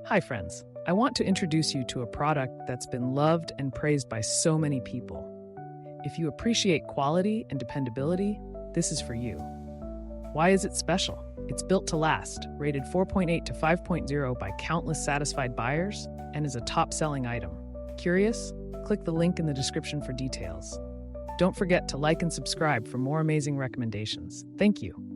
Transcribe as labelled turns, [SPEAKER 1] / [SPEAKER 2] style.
[SPEAKER 1] Hi, friends. I want to introduce you to a product that's been loved and praised by so many people. If you appreciate quality and dependability, this is for you. Why is it special? It's built to last, rated 4.8 to 5.0 by countless satisfied buyers, and is a top-selling item. Curious? Click the link in the description for details. Don't forget to like and subscribe for more amazing recommendations. Thank you.